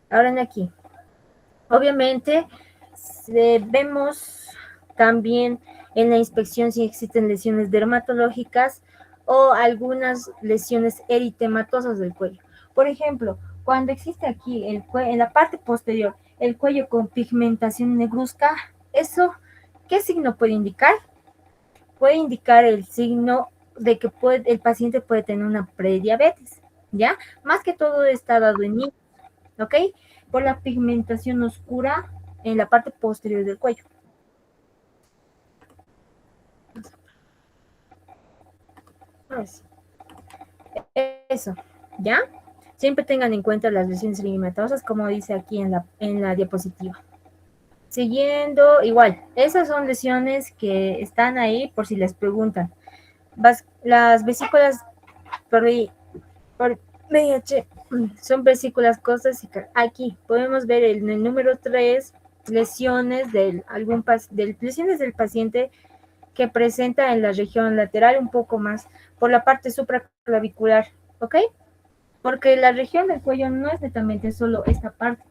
Ahora en aquí. Obviamente, vemos también en la inspección si existen lesiones dermatológicas o algunas lesiones eritematosas del cuello. Por ejemplo, cuando existe aquí en la parte posterior el cuello con pigmentación negruzca, ¿eso qué signo puede indicar? Puede indicar el signo de que el paciente puede tener una prediabetes, ¿ya? Más que todo está dado en niños, ¿ok? Por la pigmentación oscura en la parte posterior del cuello. Pues, eso, ¿ya? Siempre tengan en cuenta las lesiones eritematosas, como dice aquí en la diapositiva. Siguiendo, igual, esas son lesiones que están ahí por si les preguntan. Las vesículas por, por VIH son vesículas costosas. Aquí podemos ver en el número 3 lesiones lesiones del paciente que presenta en la región lateral un poco más por la parte supraclavicular, ¿ok? Porque la región del cuello no es netamente solo esta parte.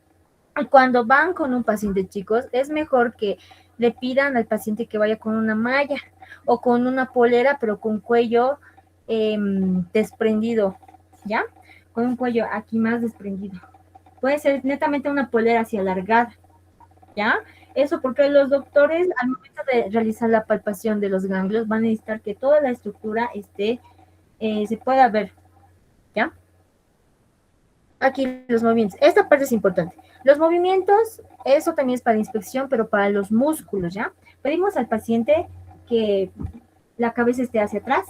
Cuando van con un paciente, chicos, es mejor que le pidan al paciente que vaya con una malla o con una polera, pero con cuello desprendido, ¿ya? Con un cuello aquí más desprendido. Puede ser netamente una polera así alargada, ¿ya? Eso porque los doctores al momento de realizar la palpación de los ganglios van a necesitar que toda la estructura se pueda ver, ¿ya? Aquí los movimientos. Esta parte es importante. Los movimientos, eso también es para inspección, pero para los músculos, ¿ya? Pedimos al paciente que la cabeza esté hacia atrás,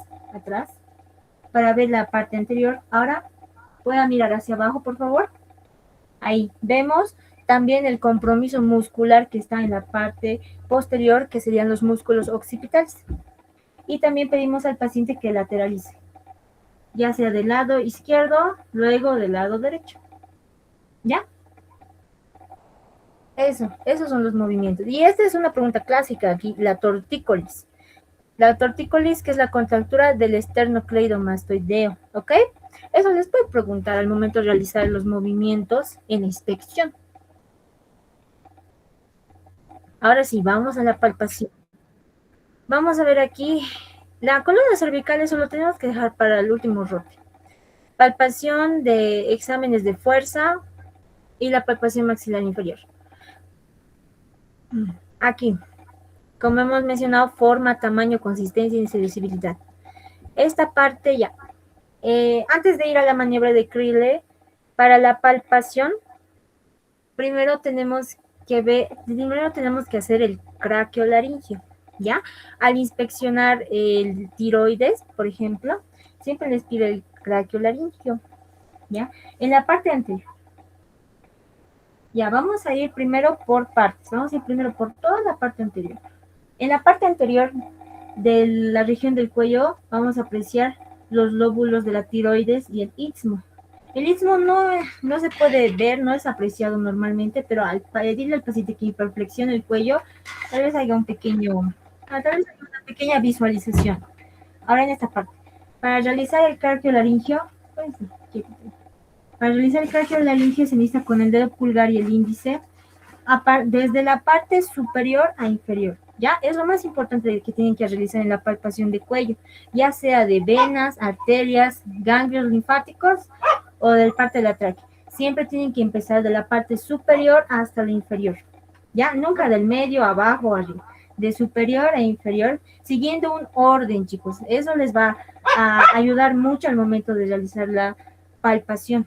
para ver la parte anterior. Ahora, pueda mirar hacia abajo, por favor. Ahí vemos también el compromiso muscular que está en la parte posterior, que serían los músculos occipitales. Y también pedimos al paciente que lateralice, ya sea del lado izquierdo, luego del lado derecho. ¿Ya? Esos son los movimientos. Y esta es una pregunta clásica aquí, la tortícolis. La tortícolis, que es la contractura del esternocleidomastoideo, ¿ok? Eso les puede preguntar al momento de realizar los movimientos en la inspección. Ahora sí, vamos a la palpación. Vamos a ver aquí, la columna cervical, eso lo tenemos que dejar para el último rote. Palpación de exámenes de fuerza y la palpación maxilar inferior. Aquí, como hemos mencionado, forma, tamaño, consistencia y sensibilidad. Esta parte ya. Antes de ir a la maniobra de Crilley, para la palpación, primero tenemos que hacer el craqueolaringio, ¿ya? Al inspeccionar el tiroides, por ejemplo, siempre les pide el craqueolaringio, ¿ya? En la parte anterior. Ya, vamos a ir primero por partes, vamos a ir primero por toda la parte anterior. En la parte anterior de la región del cuello vamos a apreciar los lóbulos de la tiroides y el istmo. El istmo no se puede ver, no es apreciado normalmente, pero al pedirle al paciente que hiperflexione el cuello, tal vez haya tal vez haya una pequeña visualización. Ahora en esta parte, para realizar el cardiolaringio, pues, para realizar el cardiolaringio se inicia con el dedo pulgar y el índice desde la parte superior a inferior. ¿Ya? Es lo más importante que tienen que realizar en la palpación de cuello, ya sea de venas, arterias, ganglios linfáticos o del parte de la tráquea. Siempre tienen que empezar de la parte superior hasta la inferior. ¿Ya? Nunca del medio, abajo o arriba. De superior a inferior, siguiendo un orden, chicos. Eso les va a ayudar mucho al momento de realizar la palpación.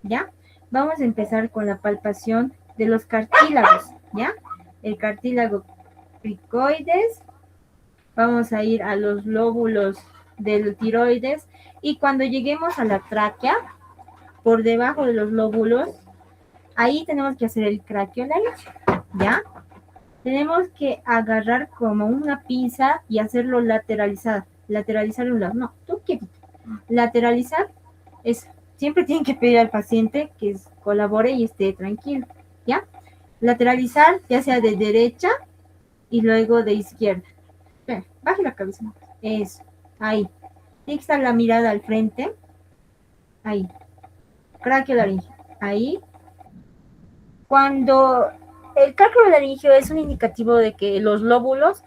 ¿Ya? Vamos a empezar con la palpación de los cartílagos, ¿ya? El cartílago cricoides, vamos a ir a los lóbulos del tiroides y cuando lleguemos a la tráquea, por debajo de los lóbulos, ahí tenemos que hacer el craqueolaringio, ¿ya? Tenemos que agarrar como una pinza y hacerlo lateralizar un lado. No, tú quietito. Lateralizar es, siempre tienen que pedir al paciente que colabore y esté tranquilo, ¿ya? Lateralizar, ya sea de derecha y luego de izquierda. Baje la cabeza. Eso, ahí. Tiene que estar la mirada al frente. Ahí. Craqueolaringio. Ahí. Cuando el cálculo laringio es un indicativo de que los lóbulos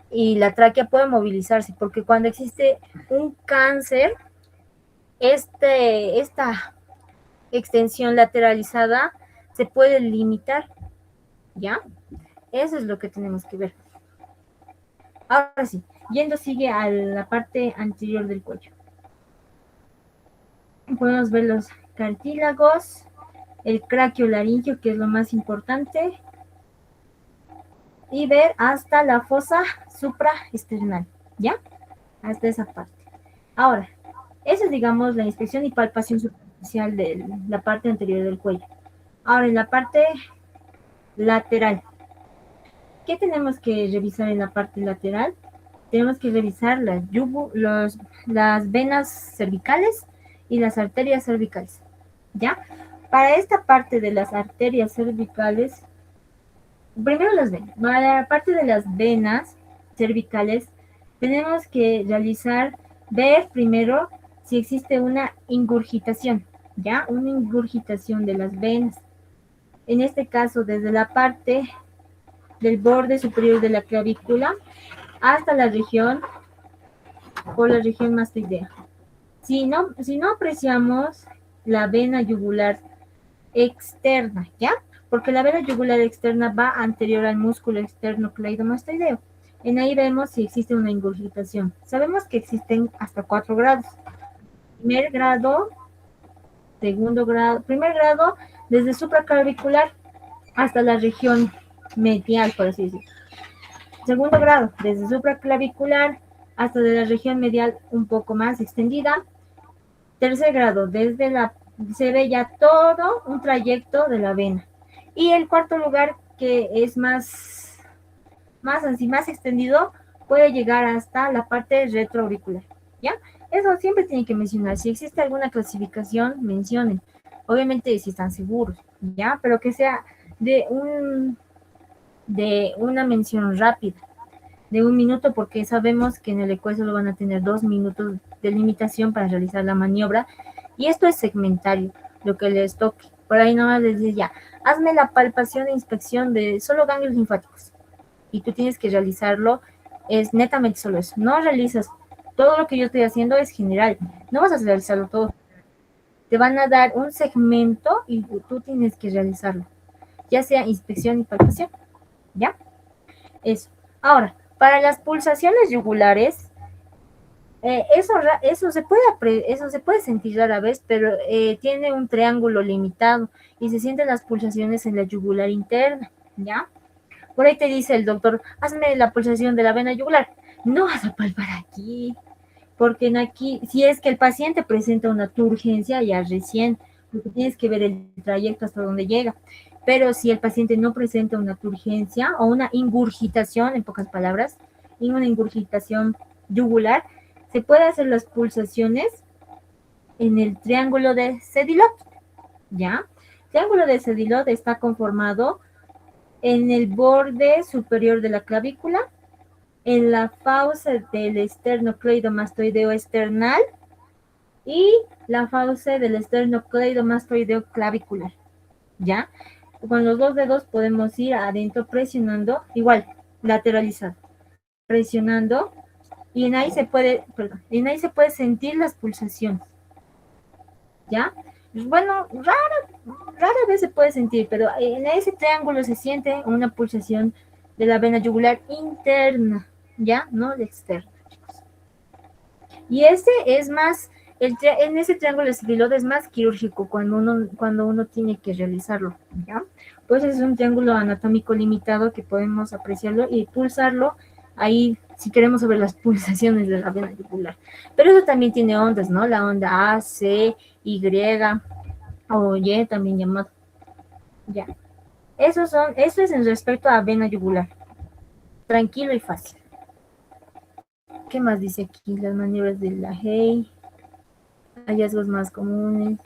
y la tráquea pueden movilizarse, porque cuando existe un cáncer, esta extensión lateralizada se puede limitar, ¿ya? Eso es lo que tenemos que ver. Ahora sí, sigue a la parte anterior del cuello. Podemos ver los cartílagos, el craquio laringio, que es lo más importante, y ver hasta la fosa supraesternal, ¿ya? Hasta esa parte. Ahora, esa es, digamos, la inspección y palpación superficial de la parte anterior del cuello. Ahora, en la parte lateral, ¿qué tenemos que revisar en la parte lateral? Tenemos que revisar las venas cervicales y las arterias cervicales, ¿ya? Para esta parte de las arterias cervicales, primero las venas. Para la parte de las venas cervicales, tenemos que ver primero si existe una ingurgitación, ¿ya? Una ingurgitación de las venas. En este caso, desde la parte del borde superior de la clavícula hasta la región mastoidea. Si no apreciamos la vena yugular externa, ¿ya? Porque la vena yugular externa va anterior al músculo externo cleidomastoideo. En ahí vemos si existe una ingurgitación. Sabemos que existen hasta 4 grados. Primer grado, segundo grado, primer grado desde supraclavicular hasta la región medial, por así decirlo. Segundo grado, desde supraclavicular hasta de la región medial un poco más extendida. Tercer grado, se ve ya todo un trayecto de la vena. Y el cuarto lugar, que es más extendido, puede llegar hasta la parte retroauricular, ¿ya? Eso siempre tienen que mencionar. Si existe alguna clasificación, mencionen. Obviamente si están seguros, ¿ya? Pero que sea de una mención rápida, de 1 minuto, porque sabemos que en el ECUE solo van a tener 2 minutos de limitación para realizar la maniobra, y esto es segmentario, lo que les toque. Por ahí nomás les dice ya, hazme la palpación e inspección de solo ganglios linfáticos, y tú tienes que realizarlo, es netamente solo eso. No realizas todo lo que yo estoy haciendo, es general, no vas a realizarlo todo. Te van a dar un segmento y tú tienes que realizarlo, ya sea inspección y palpación, ¿ya? Eso. Ahora, para las pulsaciones yugulares, eso se puede sentir rara vez, pero tiene un triángulo limitado y se sienten las pulsaciones en la yugular interna, ¿ya? Por ahí te dice el doctor, hazme la pulsación de la vena yugular. No vas a palpar aquí, porque aquí, si es que el paciente presenta una turgencia, ya recién, porque tienes que ver el trayecto hasta donde llega. Pero si el paciente no presenta una turgencia o una ingurgitación, en pocas palabras, y una ingurgitación yugular, se puede hacer las pulsaciones en el triángulo de Sedilot, ¿ya? El triángulo de Sedilot está conformado en el borde superior de la clavícula, en la fauce del esternocleidomastoideo external y la fauce del esternocleidomastoideo clavicular, ¿ya? Con los 2 dedos podemos ir adentro presionando, igual, lateralizado, presionando, y en ahí se puede sentir las pulsaciones, ¿ya? Bueno, rara vez se puede sentir, pero en ese triángulo se siente una pulsación de la vena yugular interna, ¿ya? No la externa, chicos. Y ese es más, en ese triángulo de Sedilot es más quirúrgico cuando uno tiene que realizarlo, ¿ya? Pues es un triángulo anatómico limitado que podemos apreciarlo y pulsarlo ahí si queremos saber las pulsaciones de la vena yugular. Pero eso también tiene ondas, ¿no? La onda A, C, Y o Y también llamado. Ya. Eso es en respecto a vena yugular. Tranquilo y fácil. ¿Qué más dice aquí? Las maniobras de la Hay. Hallazgos más comunes.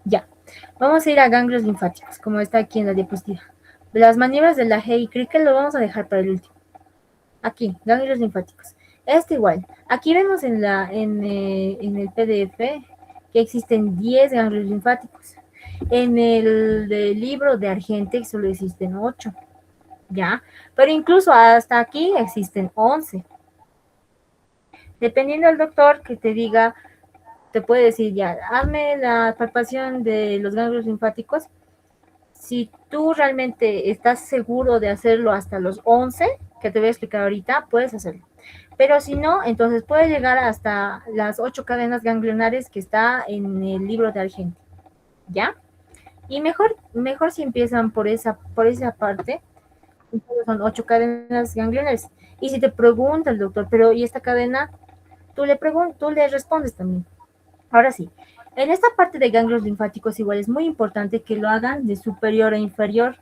Ya. Vamos a ir a ganglios linfáticos, como está aquí en la diapositiva. Las maniobras de la Hay, creo que lo vamos a dejar para el último. Aquí, ganglios linfáticos. Igual. Aquí vemos en el PDF que existen 10 ganglios linfáticos. En el del libro de Argente solo existen 8, ¿ya? Pero incluso hasta aquí existen 11. Dependiendo del doctor que te diga, te puede decir ya, hazme la palpación de los ganglios linfáticos. Si tú realmente estás seguro de hacerlo hasta los 11, que te voy a explicar ahorita, puedes hacerlo. Pero si no, entonces puede llegar hasta las 8 cadenas ganglionares que está en el libro de Argente, ¿ya? Y mejor si empiezan por esa parte, entonces son 8 cadenas ganglionares. Y si te pregunta el doctor, pero ¿y esta cadena? Tú le respondes también. Ahora sí, en esta parte de ganglios linfáticos igual es muy importante que lo hagan de superior a inferior,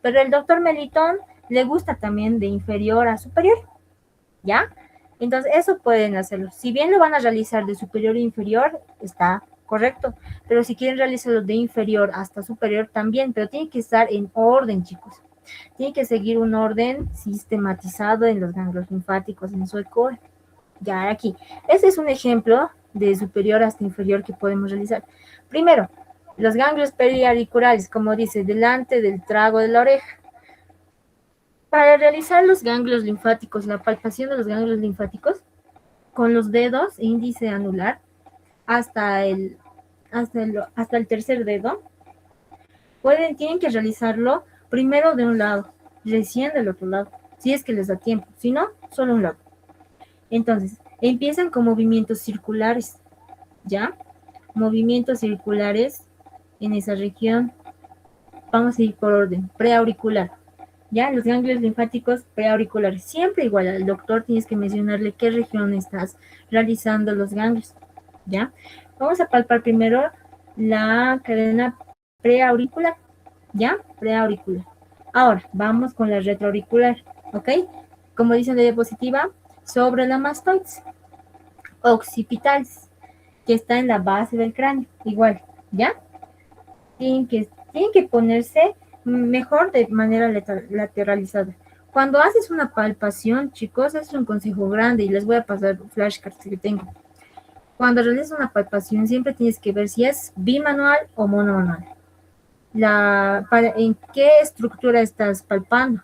pero el doctor Melitón le gusta también de inferior a superior, ¿ya? Entonces eso pueden hacerlo. Si bien lo van a realizar de superior a inferior, está correcto, pero si quieren realizarlo de inferior hasta superior también, pero tiene que estar en orden, chicos. Tiene que seguir un orden sistematizado en los ganglios linfáticos, en su ECOE. Ya aquí. Este es un ejemplo de superior hasta inferior que podemos realizar. Primero, los ganglios periauriculares, como dice, delante del trago de la oreja. Para realizar los ganglios linfáticos, la palpación de los ganglios linfáticos, con los dedos, índice anular, hasta el tercer dedo, tienen que realizarlo primero de un lado, recién del otro lado, si es que les da tiempo, si no, solo un lado. Entonces, empiezan con movimientos circulares, ¿ya? Movimientos circulares en esa región. Vamos a ir por orden. Preauricular, ¿ya? Los ganglios linfáticos preauriculares. Siempre igual al doctor tienes que mencionarle qué región estás realizando los ganglios, ¿ya? Vamos a palpar primero la cadena preauricular, ¿ya? Preauricular. Ahora, vamos con la retroauricular, ¿ok? Como dice en la diapositiva, sobre la mastoides occipitalis, que está en la base del cráneo, igual, ¿ya? Tienen que ponerse mejor de manera lateralizada. Cuando haces una palpación, chicos, es un consejo grande y les voy a pasar flashcards que tengo. Cuando realizas una palpación, siempre tienes que ver si es bimanual o monomanual. ¿En qué estructura estás palpando?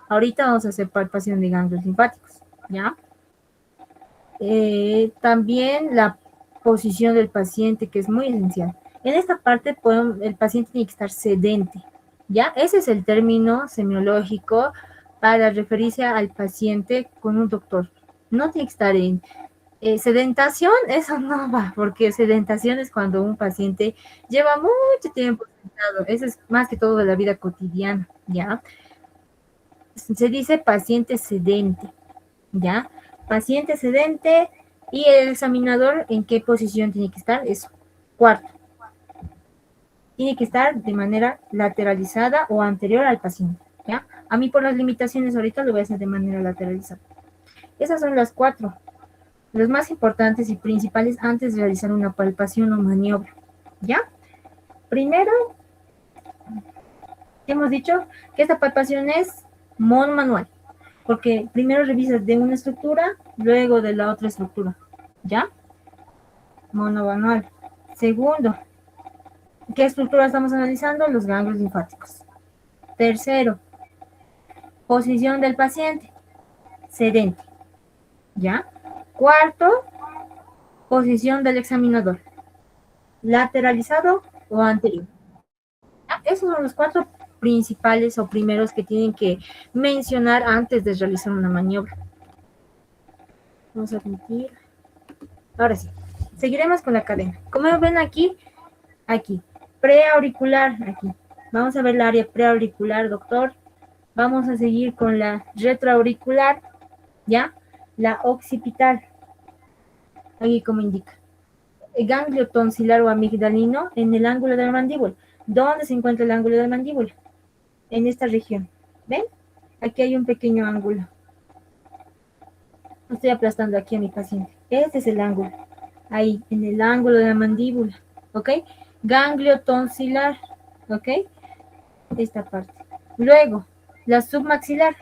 Ahorita vamos a hacer palpación de ganglios linfáticos, ¿ya? También la posición del paciente, que es muy esencial. En esta parte el paciente tiene que estar sedente, ¿ya? Ese es el término semiológico para referirse al paciente con un doctor. No tiene que estar en sedentación, eso no va, porque sedentación es cuando un paciente lleva mucho tiempo sentado. Eso es más que todo de la vida cotidiana, ¿ya? Se dice paciente sedente, ¿ya? Paciente sedente y el examinador, ¿en qué posición tiene que estar? Es cuarto. Tiene que estar de manera lateralizada o anterior al paciente, ¿ya? A mí por las limitaciones ahorita lo voy a hacer de manera lateralizada. Esas son las 4, los más importantes y principales antes de realizar una palpación o maniobra, ¿ya? Primero, hemos dicho que esta palpación es monomanual, porque primero revisas de una estructura, luego de la otra estructura, ¿ya? Monomanual. Segundo, ¿qué estructura estamos analizando? Los ganglios linfáticos. Tercero, posición del paciente, sedente, ¿ya? Cuarto, posición del examinador, lateralizado o anterior. ¿Ya? Esos son los 4 principales o primeros que tienen que mencionar antes de realizar una maniobra. Vamos a admitir. Ahora sí, seguiremos con la cadena. Como ven aquí, preauricular, aquí. Vamos a ver el área preauricular, doctor. Vamos a seguir con la retroauricular, ¿ya? La occipital, aquí como indica. El ganglio tonsilar o amigdalino en el ángulo de la mandíbula. ¿Dónde se encuentra el ángulo de la mandíbula? En esta región. ¿Ven? Aquí hay un pequeño ángulo. Estoy aplastando aquí a mi paciente. Este es el ángulo. Ahí, en el ángulo de la mandíbula. ¿Ok? Ganglio tonsilar. ¿Ok? Esta parte. Luego, la submaxilar.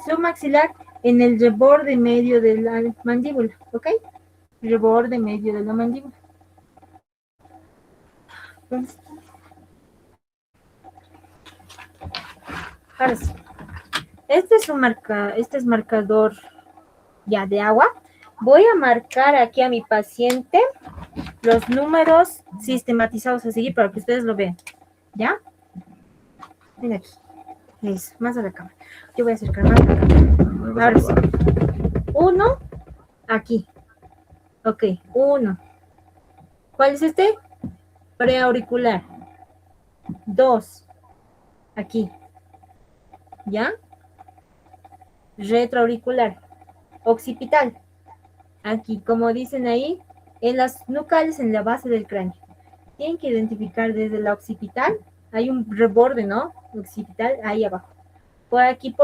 Submaxilar en el reborde medio de la mandíbula. ¿Ok? Reborde medio de la mandíbula. Ahora sí. Este es marcador ya de agua. Voy a marcar aquí a mi paciente los números sistematizados a seguir para que ustedes lo vean. ¿Ya? Ven aquí. Eso, más a la cámara. Yo voy a acercar más a la cámara. Ahora sí. 1, aquí. Ok, 1. ¿Cuál es este? Preauricular. 2, aquí. ¿Ya? Retroauricular. Occipital. Aquí, como dicen ahí, en las nucales en la base del cráneo. Tienen que identificar desde la occipital, hay un reborde, ¿no? Occipital, ahí abajo. Por aquí,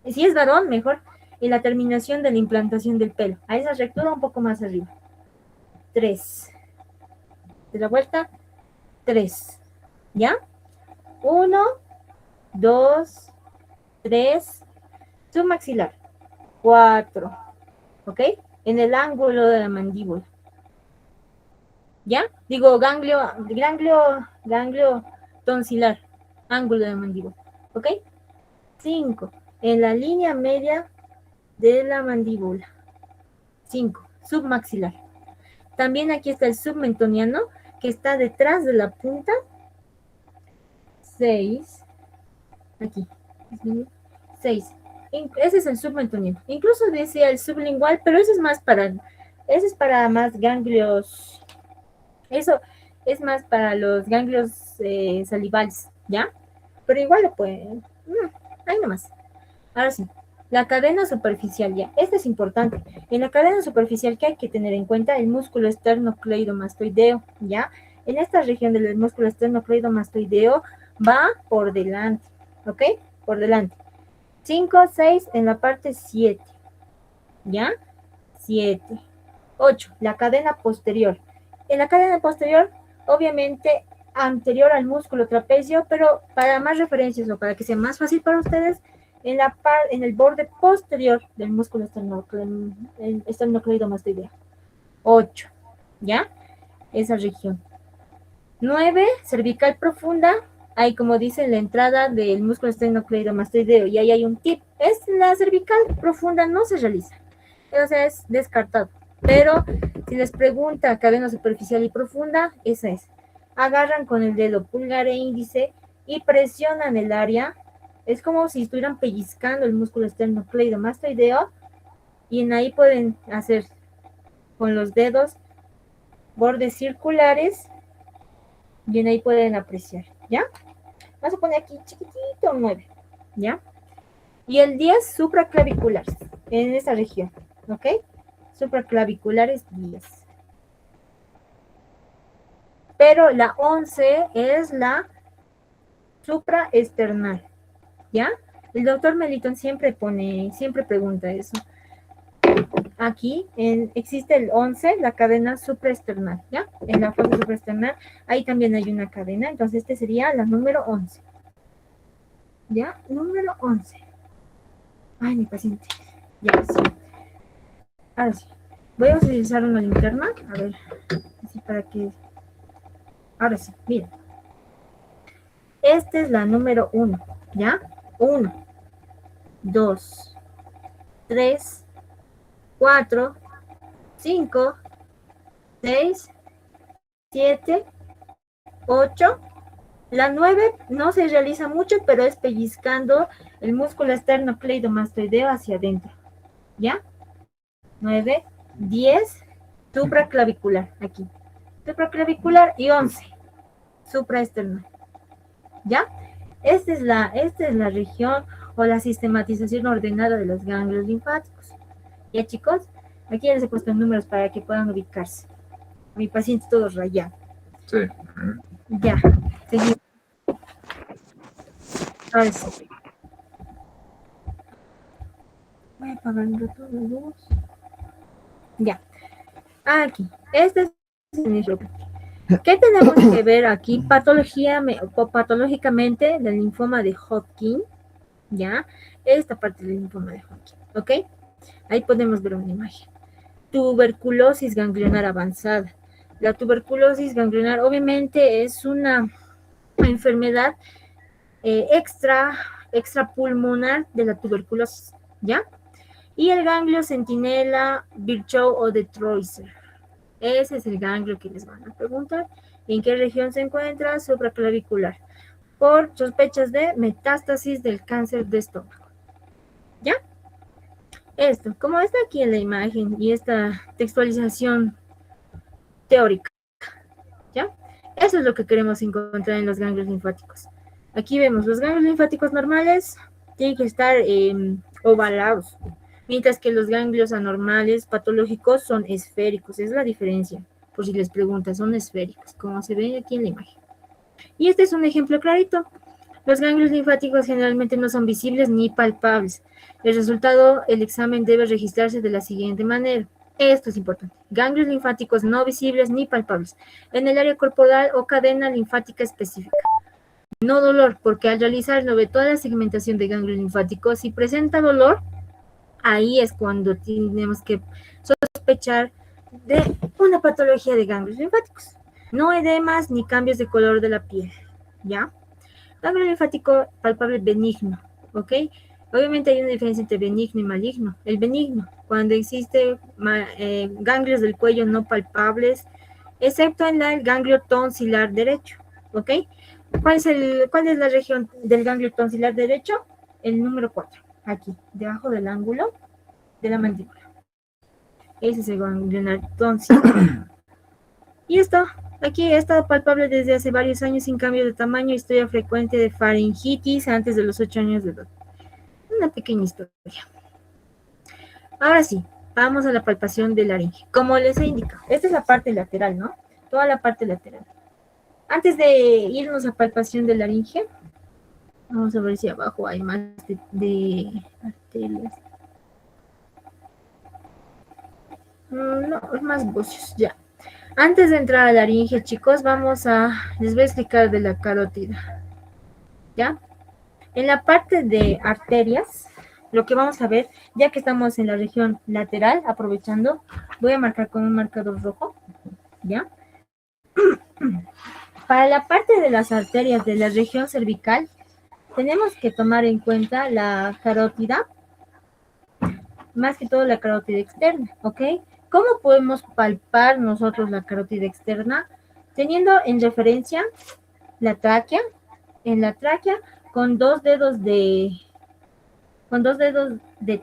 si es varón, mejor, en la terminación de la implantación del pelo. A esa rectura un poco más arriba. 3. De la vuelta, 3. ¿Ya? 1, 2, 3. Submaxilar. 4. ¿Ok? En el ángulo de la mandíbula. ¿Ya? Digo, ganglio tonsilar, ángulo de mandíbula. ¿Ok? 5. En la línea media de la mandíbula. 5. Submaxilar. También aquí está el submentoniano, que está detrás de la punta. 6. Aquí. 6. Ese es el submentoniano. Incluso decía el sublingual, pero ese es para más ganglios. Eso es más para los ganglios salivales, ¿ya? Pero igual lo pueden. Ahí nomás. Ahora sí, la cadena superficial, ya. Este es importante. En la cadena superficial, ¿qué hay que tener en cuenta? El músculo esternocleidomastoideo, ¿ya? En esta región del músculo esternocleidomastoideo va por delante, ¿ok? Por delante. 5, 6 en la parte 7, ¿ya? 7. 8, la cadena posterior. En la cadena posterior, obviamente, anterior al músculo trapecio, pero para más referencias o para que sea más fácil para ustedes, en el borde posterior del músculo esternocleidomastoideo. 8, ¿ya? Esa región. 9, cervical profunda. Ahí, como dice, la entrada del músculo esternocleidomastoideo. Y ahí hay un tip. La cervical profunda no se realiza. O sea, es descartado. Pero si les pregunta cadena superficial y profunda, esa es. Agarran con el dedo pulgar e índice y presionan el área. Es como si estuvieran pellizcando el músculo esternocleidomastoideo. Y en ahí pueden hacer con los dedos bordes circulares. Y en ahí pueden apreciar, ¿ya? Vamos a poner aquí chiquitito 9, ¿ya? Y el 10 supraclaviculares en esa región, ¿ok? Supraclaviculares 10. Pero la 11 es la supraesternal, ¿ya? El doctor Melitón siempre pregunta eso. Aquí existe el 11, la cadena supraesternal, ¿ya? En la fosa supraesternal, ahí también hay una cadena, entonces este sería la número 11. ¿Ya? Número 11. Ay, mi paciente. Ya, sí. Ahora sí. Voy a utilizar una linterna, a ver, así para que... Ahora sí, miren. Esta es la número 1, ¿ya? 1, 2, 3, 4, 5, 6, 7, 8. La 9 no se realiza mucho, pero es pellizcando el músculo esternocleidomastoideo hacia adentro. ¿Ya? 9, 10, supraclavicular, aquí. Supraclavicular y 11, supraesternal. ¿Ya? Esta es la región o la sistematización ordenada de los ganglios linfáticos. ¿Ya, chicos? Aquí ya les he puesto números para que puedan ubicarse. Mi paciente todo rayado. Sí. Ya, seguimos. Ahora sí. Voy a apagar un rato la luz. Ya. Aquí. Este es el inicio. ¿Qué tenemos que ver aquí? Patológicamente del linfoma de Hodgkin. ¿Ya? Esta parte del linfoma de Hodgkin. ¿Ok? Ahí podemos ver una imagen. Tuberculosis ganglionar avanzada. La tuberculosis ganglionar obviamente es una enfermedad extrapulmonar de la tuberculosis, ¿ya? Y el ganglio centinela, Virchow o de Troyser. Ese es el ganglio que les van a preguntar. ¿En qué región se encuentra? Supraclavicular. Por sospechas de metástasis del cáncer de estómago. ¿Ya? Esto, como está aquí en la imagen y esta textualización teórica, ¿ya? Eso es lo que queremos encontrar en los ganglios linfáticos. Aquí vemos los ganglios linfáticos normales tienen que estar ovalados, mientras que los ganglios anormales patológicos son esféricos. Esa es la diferencia, por si les preguntan, son esféricos, como se ve aquí en la imagen. Y este es un ejemplo clarito. Los ganglios linfáticos generalmente no son visibles ni palpables. El resultado, el examen debe registrarse de la siguiente manera. Esto es importante. Ganglios linfáticos no visibles ni palpables en el área corporal o cadena linfática específica. No dolor, porque al realizarlo de toda la segmentación de ganglios linfáticos, si presenta dolor, ahí es cuando tenemos que sospechar de una patología de ganglios linfáticos. No edemas ni cambios de color de la piel, ¿ya? Ganglio linfático palpable benigno, ¿ok? Obviamente hay una diferencia entre benigno y maligno. El benigno, cuando existe ganglios del cuello no palpables, excepto en el ganglio tonsilar derecho, ¿ok? ¿Cuál es la región del ganglio tonsilar derecho? El número 4, aquí, debajo del ángulo de la mandíbula. Ese es el ganglio tonsilar. Y esto, aquí ha estado palpable desde hace varios años sin cambio de tamaño, historia frecuente de faringitis antes de los 8 años de edad. Una pequeña historia. Ahora sí, vamos a la palpación de laringe. Como les he indicado, esta es la parte lateral, ¿no? Toda la parte lateral. Antes de irnos a palpación de laringe, vamos a ver si abajo hay más de arterias. No, es más bucios, ya. Antes de entrar a la laringe, chicos, les voy a explicar de la carótida, ¿ya? En la parte de arterias, lo que vamos a ver, ya que estamos en la región lateral, aprovechando, voy a marcar con un marcador rojo, ¿ya? Para la parte de las arterias de la región cervical, tenemos que tomar en cuenta la carótida, más que todo la carótida externa, ¿ok? ¿Cómo podemos palpar nosotros la carótida externa? Teniendo en referencia la tráquea, en la tráquea con dos dedos de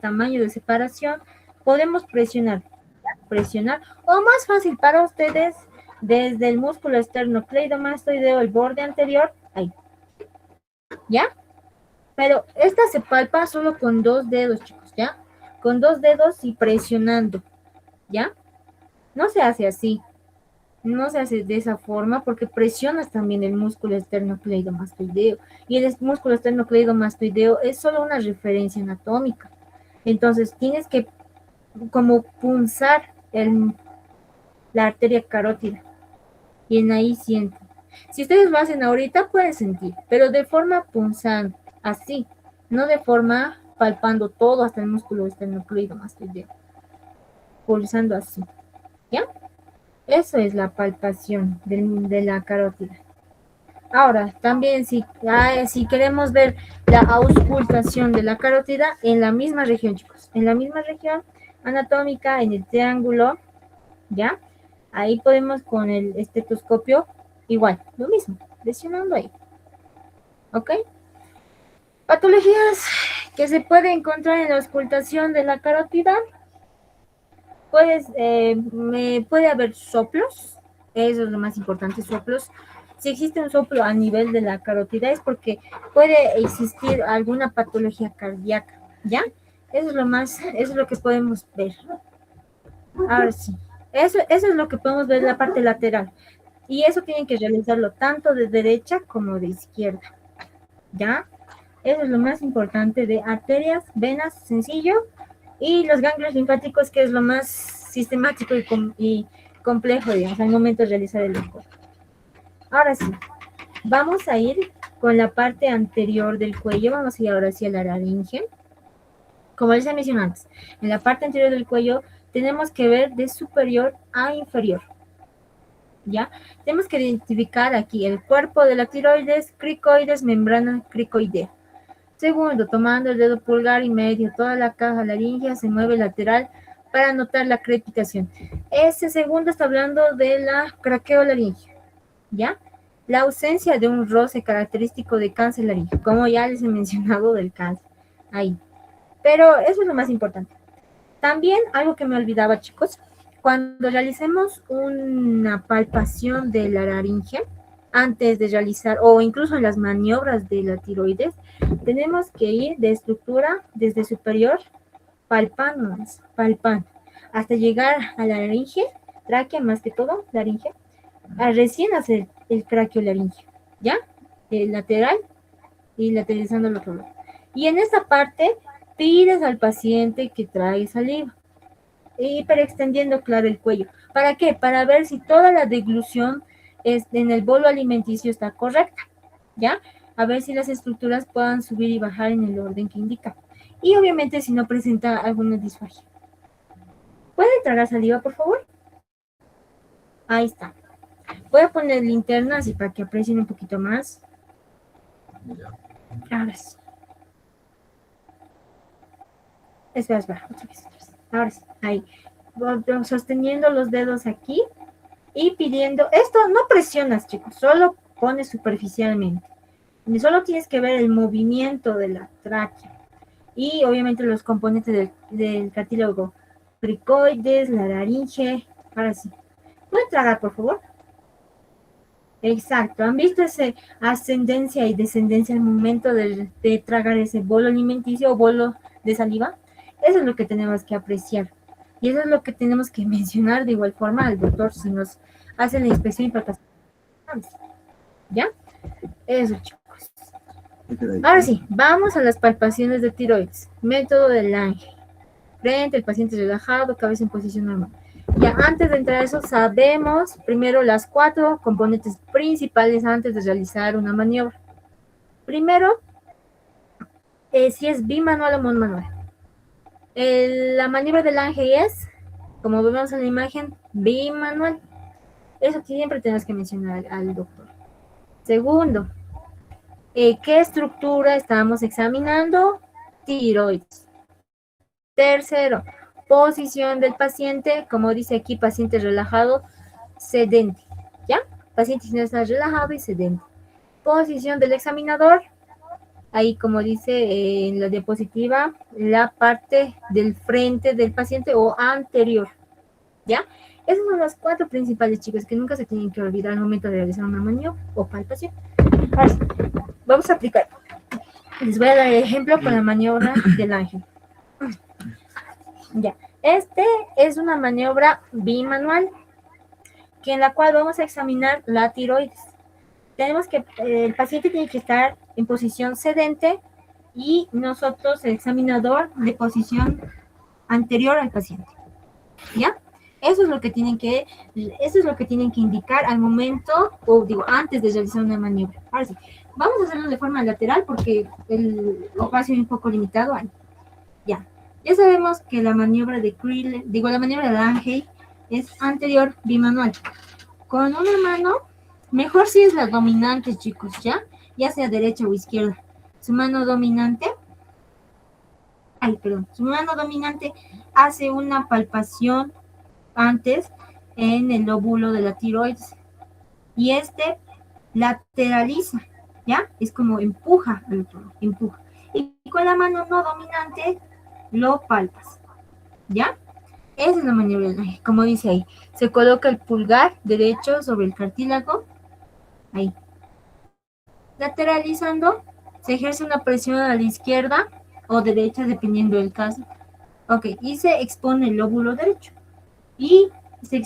tamaño de separación, podemos presionar, o más fácil para ustedes, desde el músculo esternocleidomastoideo, el borde anterior, ahí, ¿ya? Pero esta se palpa solo con 2 dedos, chicos, ¿ya? Con 2 dedos y presionando, ¿ya? No se hace así, no se hace de esa forma porque presionas también el músculo esternocleidomastoideo y el músculo esternocleidomastoideo es solo una referencia anatómica. Entonces tienes que como punzar la arteria carótida y en ahí sienten. Si ustedes lo hacen ahorita pueden sentir, pero de forma punzante, así, no de forma palpando todo hasta el músculo esternocleidomastoideo, pulsando así, ¿ya? Eso es la palpación de la carótida. Ahora, también si queremos ver la auscultación de la carótida en la misma región, chicos, en la misma región anatómica, en el triángulo, ¿ya? Ahí podemos con el estetoscopio, igual, lo mismo, presionando ahí, ¿ok? Patologías que se pueden encontrar en la auscultación de la carótida, puede haber soplos, eso es lo más importante, soplos. Si existe un soplo a nivel de la carótida es porque puede existir alguna patología cardíaca, ¿ya? Eso es lo que podemos ver. Ahora sí, eso es lo que podemos ver en la parte lateral. Y eso tienen que realizarlo tanto de derecha como de izquierda, ¿ya? Eso es lo más importante de arterias, venas, sencillo, y los ganglios linfáticos, que es lo más sistemático y complejo, digamos, al momento de realizar el eco. Ahora sí, vamos a ir con la parte anterior del cuello, vamos a ir ahora hacia la laringe. Como les he mencionado antes, en la parte anterior del cuello tenemos que ver de superior a inferior, ¿ya? Tenemos que identificar aquí el cuerpo de la tiroides, cricoides, membrana cricoidea. Segundo, tomando el dedo pulgar y medio, toda la caja laringea se mueve lateral para notar la crepitación. Ese segundo está hablando de la craqueolaringea, ¿ya? La ausencia de un roce característico de cáncer laringeo, como ya les he mencionado del cáncer, ahí. Pero eso es lo más importante. También algo que me olvidaba, chicos, cuando realicemos una palpación de la laringe, antes de realizar, o incluso en las maniobras de la tiroides, tenemos que ir de estructura desde superior, palpando, hasta llegar a la laringe, tráquea más que todo, laringe, a recién hacer el craqueolaringeo, ¿ya? El lateral y lateralizando el otro lado. Y en esta parte pides al paciente que trague saliva, pero extendiendo, claro, el cuello. ¿Para qué? Para ver si toda la deglución en el bolo alimenticio está correcta, ¿ya? A ver si las estructuras puedan subir y bajar en el orden que indica. Y obviamente si no presenta alguna disfagia. ¿Puede tragar saliva, por favor? Ahí está. Voy a poner linterna así para que aprecien un poquito más. Ahora sí. Espera, otra vez. Ahora sí, ahí. Sosteniendo los dedos aquí y pidiendo, esto no presionas, chicos, solo pones superficialmente. Y solo tienes que ver el movimiento de la tráquea y obviamente los componentes del cartílago cricoides, la laringe. Ahora sí. ¿Pueden tragar, por favor? Exacto. ¿Han visto esa ascendencia y descendencia al momento de tragar ese bolo alimenticio o bolo de saliva? Eso es lo que tenemos que apreciar. Y eso es lo que tenemos que mencionar de igual forma al doctor si nos hace la inspección y palpación. ¿Ya? Eso, chicos. Ahora sí, vamos a las palpaciones de tiroides. Método de Lange. Frente, el paciente relajado, cabeza en posición normal. Ya antes de entrar a eso, sabemos primero las 4 componentes principales antes de realizar una maniobra. Primero, si es bimanual o monomanual. La maniobra del Lange es, como vemos en la imagen, bimanual. Eso siempre tenemos que mencionar al doctor. Segundo, ¿qué estructura estamos examinando? Tiroides. Tercero, posición del paciente, como dice aquí, paciente relajado, sedente, ¿ya? Paciente si no está relajado y sedente. Posición del examinador, ahí como dice en la diapositiva, la parte del frente del paciente o anterior, ¿ya? Esos son los 4 principales, chicos, que nunca se tienen que olvidar al momento de realizar una maniobra o palpación. Ahora sí, vamos a aplicar. Les voy a dar el ejemplo con la maniobra del ángel. Ya, este es una maniobra bimanual, que en la cual vamos a examinar la tiroides. Tenemos que, el paciente tiene que estar en posición sedente y nosotros, el examinador, de posición anterior al paciente. ¿Ya? Eso es lo que tienen que indicar al momento, o digo, antes de realizar una maniobra. Ahora sí, vamos a hacerlo de forma lateral porque el espacio es un poco limitado. Ya. Ya sabemos que la maniobra de Crilley, la maniobra de Lange es anterior bimanual. Con una mano, mejor si es la dominante, chicos, ya sea derecha o izquierda. Su mano dominante hace una palpación antes en el lóbulo de la tiroides y este lateraliza, ¿ya? Es como empuja al otro, empuja. Y con la mano no dominante lo palpas, ¿ya? Esa es la maniobra, como dice ahí. Se coloca el pulgar derecho sobre el cartílago, ahí. Lateralizando, se ejerce una presión a la izquierda o derecha, dependiendo del caso. Ok, y se expone el lóbulo derecho. Y se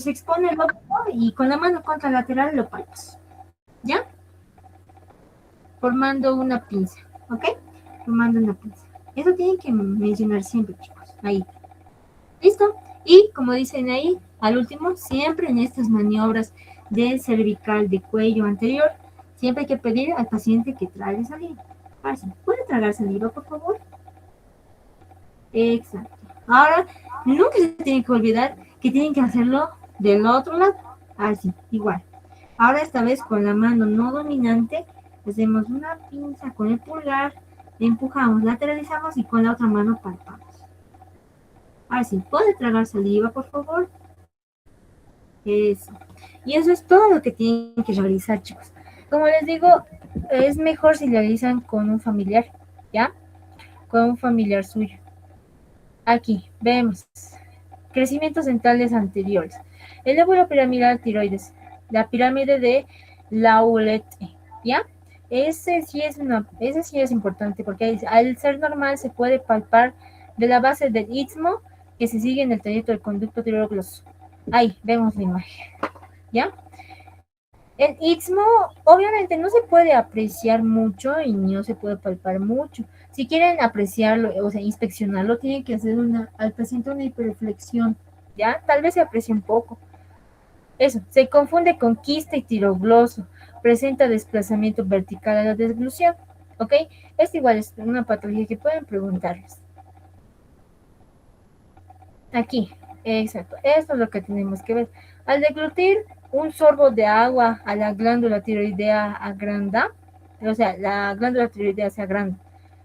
expone el lóbulo y con la mano contralateral lo palpas, ¿ya? Formando una pinza, ¿ok? Formando una pinza. Eso tienen que mencionar siempre, chicos. Ahí. ¿Listo? Y como dicen ahí, al último, siempre en estas maniobras del cervical de cuello anterior, siempre hay que pedir al paciente que trague saliva. ¿Puede tragar saliva, por favor? Exacto. Ahora, nunca se tienen que olvidar que tienen que hacerlo del otro lado. Así, igual. Ahora esta vez con la mano no dominante, hacemos una pinza con el pulgar, empujamos, lateralizamos y con la otra mano palpamos. Ahora sí, ¿puede tragar saliva, por favor? Eso. Y eso es todo lo que tienen que realizar, chicos. Como les digo, es mejor si lo realizan con un familiar, ¿ya? Con un familiar suyo. Aquí, vemos. Crecimientos dentales anteriores. El lóbulo piramidal tiroides. La pirámide de Laulette, ¿ya? Ese sí es importante porque al ser normal se puede palpar de la base del istmo que se sigue en el trayecto del conducto tiroides. Ahí, vemos la imagen, ¿ya? El istmo obviamente no se puede apreciar mucho y no se puede palpar mucho. Si quieren apreciarlo, o sea, inspeccionarlo, tienen que hacer al paciente una hiperflexión, ¿ya? Tal vez se aprecie un poco. Eso, se confunde con quiste y tirogloso. Presenta desplazamiento vertical a la deglución, ¿ok? Es igual, es una patología que pueden preguntarles. Aquí, exacto. Esto es lo que tenemos que ver. Al deglutir un sorbo de agua a la glándula tiroidea agranda, o sea, la glándula tiroidea se agranda.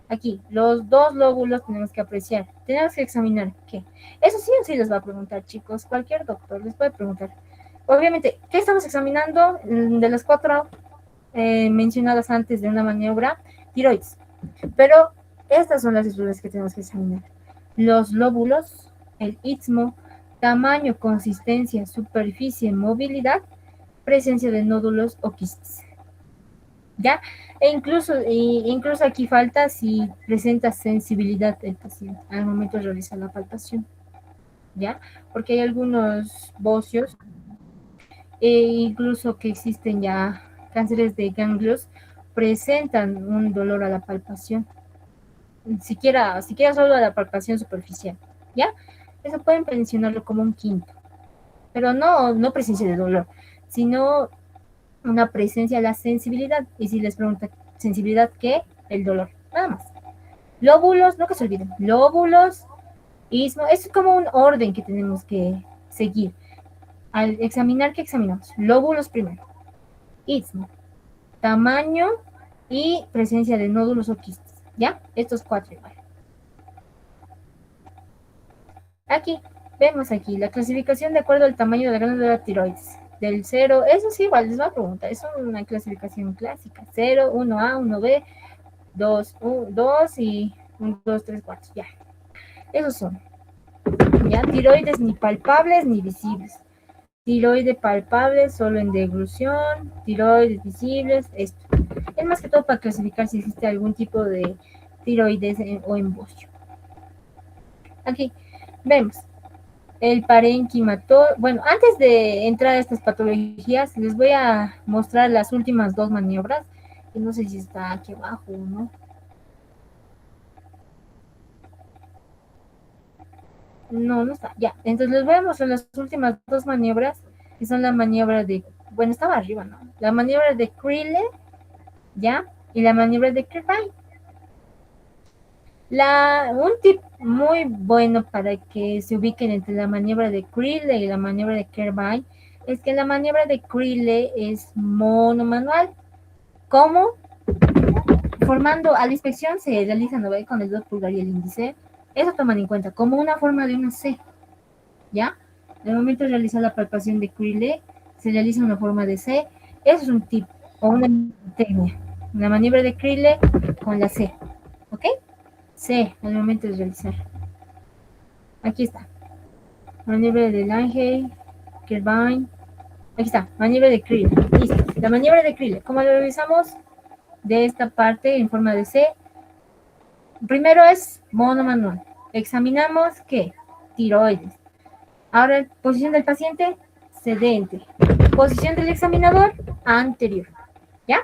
Aquí, los dos lóbulos tenemos que apreciar. Tenemos que examinar qué. Eso sí o sí les va a preguntar, chicos. Cualquier doctor les puede preguntar. Obviamente, ¿qué estamos examinando? De las cuatro mencionadas antes de una maniobra, tiroides. Pero estas son las estructuras que tenemos que examinar. Los lóbulos, el istmo, tamaño, consistencia, superficie, movilidad, presencia de nódulos o quistes. ¿Ya? Incluso aquí falta si presenta sensibilidad el paciente al momento de realizar la palpación. ¿Ya? Porque hay algunos bocios, incluso que existen ya cánceres de ganglios, presentan un dolor a la palpación. Siquiera solo a la palpación superficial, ¿ya? Eso pueden mencionarlo como un quinto, pero no presencia de dolor, sino una presencia de la sensibilidad. Y si les pregunta sensibilidad, ¿qué? El dolor, nada más. Lóbulos, no que se olviden, lóbulos, istmo, es como un orden que tenemos que seguir. Al examinar, ¿qué examinamos? Lóbulos primero, istmo, tamaño y presencia de nódulos o quistes, ¿ya? Estos cuatro igual. Aquí, vemos aquí la clasificación de acuerdo al tamaño de la glándula tiroides. Del 0, eso sí, igual les va a preguntar, es una clasificación clásica. 0, 1A, 1B, 2, 2 y 1, 2, 3, 4, ya. Esos son, ya, tiroides ni palpables ni visibles. Tiroide palpable solo en deglución, tiroides visibles, esto. Es más que todo para clasificar si existe algún tipo de tiroides o embocio. Aquí, vemos el parénquima. Bueno, antes de entrar a estas patologías, les voy a mostrar las últimas dos maniobras. Y no sé si está aquí abajo o no. No, no está. Ya, entonces les voy a mostrar las últimas dos maniobras, que son la maniobra de, bueno, estaba arriba, ¿no? La maniobra de Crille, ¿ya? Y la maniobra de Kirby. Un tip muy bueno para que se ubiquen entre la maniobra de Crille y la maniobra de Kirby es que la maniobra de Crille es monomanual. ¿Cómo? Formando a la inspección se realiza, ¿no ve? Con el 2 pulgar y el índice. Eso toman en cuenta como una forma de una C, ¿ya? En el momento de realizar la palpación de Crille, se realiza una forma de C. Eso es un tip o una técnica. Una maniobra de Crille con la C, ¿ok? C al momento de realizar. Aquí está. Maniobra de Lange, Kirby. Aquí está, maniobra de Crille. Listo. La maniobra de Crille. ¿Cómo lo realizamos? De esta parte en forma de C. Primero es monomanual. Examinamos ¿qué? Tiroides. Ahora, posición del paciente, sedente. Posición del examinador, anterior. ¿Ya?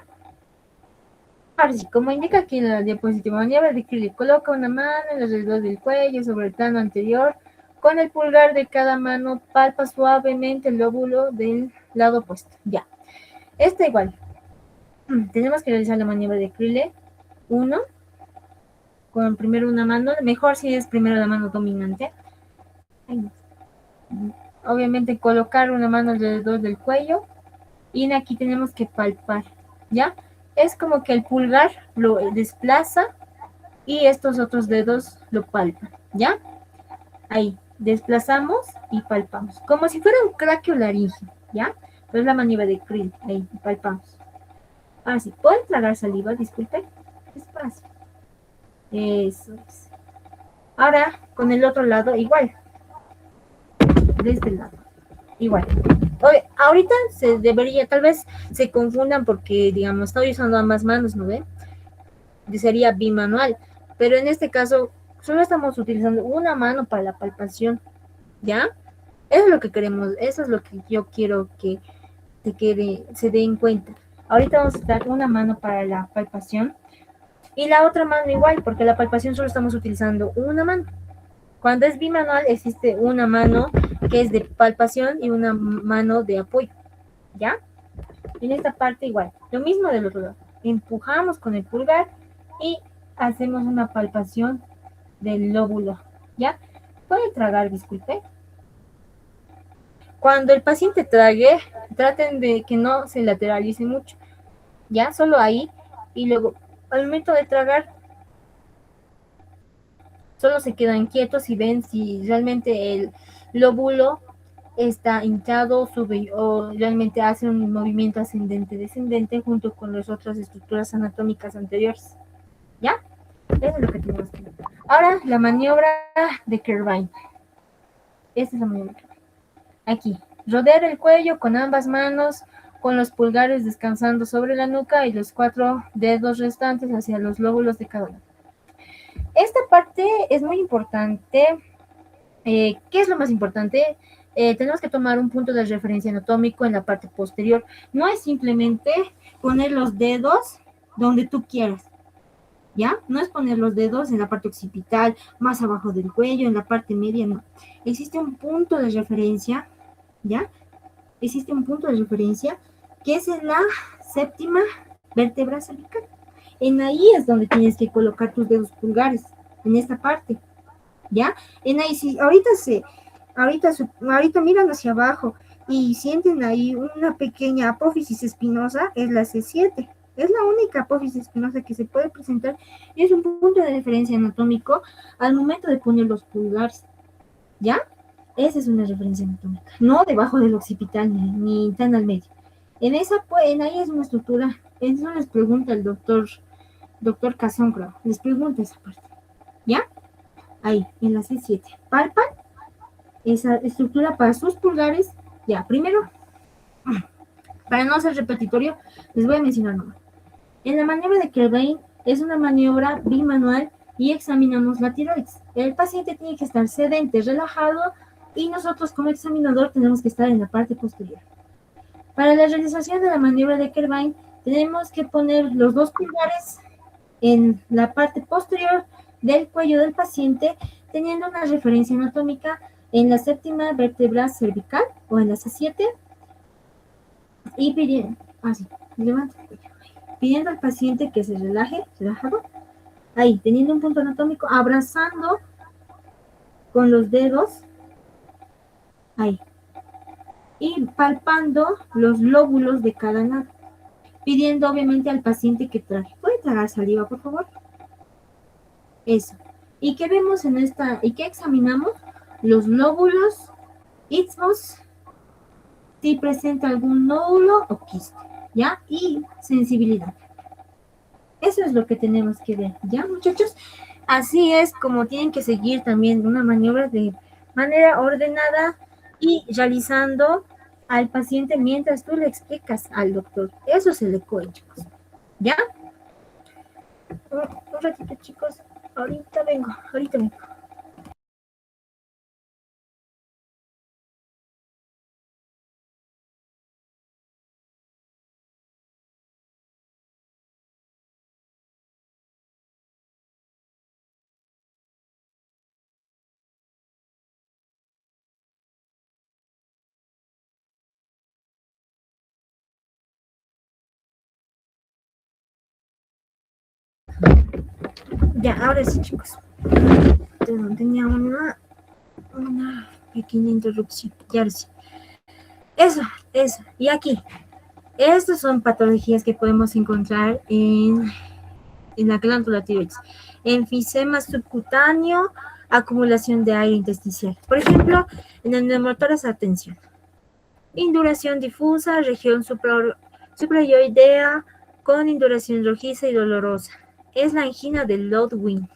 Ahora sí, como indica aquí en la diapositiva, maniobra de Crille, coloca una mano en alrededor del cuello sobre el plano anterior. Con el pulgar de cada mano palpa suavemente el lóbulo del lado opuesto. Ya. Esta igual. Tenemos que realizar la maniobra de Crille. 1. Con primero una mano. Mejor si es primero la mano dominante. Ay, no. obviamente colocar una mano alrededor del cuello y aquí tenemos que palpar, ¿ya? Es como que el pulgar lo desplaza y estos otros dedos lo palpan, ¿ya? Ahí, desplazamos y palpamos, como si fuera un craqueo laringio, ¿ya? Es la maniobra de Krill, ahí, palpamos. Ahora sí, ¿pueden tragar saliva? Disculpe. Despacio. Eso es. Ahora, con el otro lado, igual, de este lado, igual. Oye, ahorita se debería, tal vez se confundan porque, digamos, estoy usando ambas manos, ¿no ve? Sería bimanual, pero en este caso solo estamos utilizando una mano para la palpación, ¿ya? Eso es lo que queremos, eso es lo que yo quiero que se dé en cuenta. Ahorita vamos a dar una mano para la palpación y la otra mano igual, porque la palpación solo estamos utilizando una mano. Cuando es bimanual existe una mano que es de palpación y una mano de apoyo, ¿ya? En esta parte igual, lo mismo del otro lado. Empujamos con el pulgar y hacemos una palpación del lóbulo, ¿ya? Puede tragar, disculpe. Cuando el paciente trague, traten de que no se lateralice mucho, ¿ya? Solo ahí. Y luego, al momento de tragar, solo se quedan quietos y ven si realmente el lóbulo está hinchado, sube o realmente hace un movimiento ascendente-descendente junto con las otras estructuras anatómicas anteriores. ¿Ya? Eso es lo que tenemos que ver. Ahora, la maniobra de Kervine. Esta es la maniobra de Kervine. Aquí, rodear el cuello con ambas manos, con los pulgares descansando sobre la nuca y los 4 dedos restantes hacia los lóbulos de cada uno. Esta parte es muy importante. ¿Qué es lo más importante? Tenemos que tomar un punto de referencia anatómico en la parte posterior. No es simplemente poner los dedos donde tú quieras, ¿ya? No es poner los dedos en la parte occipital, más abajo del cuello, en la parte media, no. Existe un punto de referencia, ¿ya? Existe un punto de referencia que es en la séptima vértebra cervical. En ahí es donde tienes que colocar tus dedos pulgares, en esta parte, ¿ya? En ahí, si ahorita miran hacia abajo y sienten ahí una pequeña apófisis espinosa, es la C7. Es la única apófisis espinosa que se puede presentar y es un punto de referencia anatómico al momento de poner los pulgares, ¿ya? Esa es una referencia anatómica, no debajo del occipital ni tan al medio. En ahí es una estructura, eso les pregunta el doctor Cazón, creo, les pregunta esa parte, ¿ya? Ahí, en la C7. Palpan esa estructura para sus pulgares. Ya, primero, para no ser repetitorio, les voy a mencionar nomás. En la maniobra de Kervane es una maniobra bimanual y examinamos la tiroides. El paciente tiene que estar sedente, relajado y nosotros como examinador tenemos que estar en la parte posterior. Para la realización de la maniobra de Kervane tenemos que poner los dos pulgares en la parte posterior del cuello del paciente, teniendo una referencia anatómica en la séptima vértebra cervical o en la C7 y pidiendo al paciente que se relaje, relajado, ahí, teniendo un punto anatómico, abrazando con los dedos, ahí, y palpando los lóbulos de cada lado, pidiendo obviamente al paciente que trague. ¿Puede tragar saliva, por favor? Eso. ¿Y qué vemos en esta? ¿Y qué examinamos? Los lóbulos, istmos, si presenta algún nódulo o quiste, ¿ya? Y sensibilidad. Eso es lo que tenemos que ver, ¿ya, muchachos? Así es como tienen que seguir también una maniobra de manera ordenada y realizando al paciente mientras tú le explicas al doctor. Eso es el ECOE, chicos. ¿Ya? Un ratito, chicos. Ahorita vengo, ahorita vengo. Ya, ahora sí, chicos. Tenía una pequeña interrupción. Ya lo sé. Eso. Y aquí, estas son patologías que podemos encontrar en la glándula tiroides. Enfisema subcutáneo, acumulación de aire intersticial. Por ejemplo, en el neumotórax, atención. Induración difusa, región suprayoidea, con induración rojiza y dolorosa. Es la angina de Lodwin,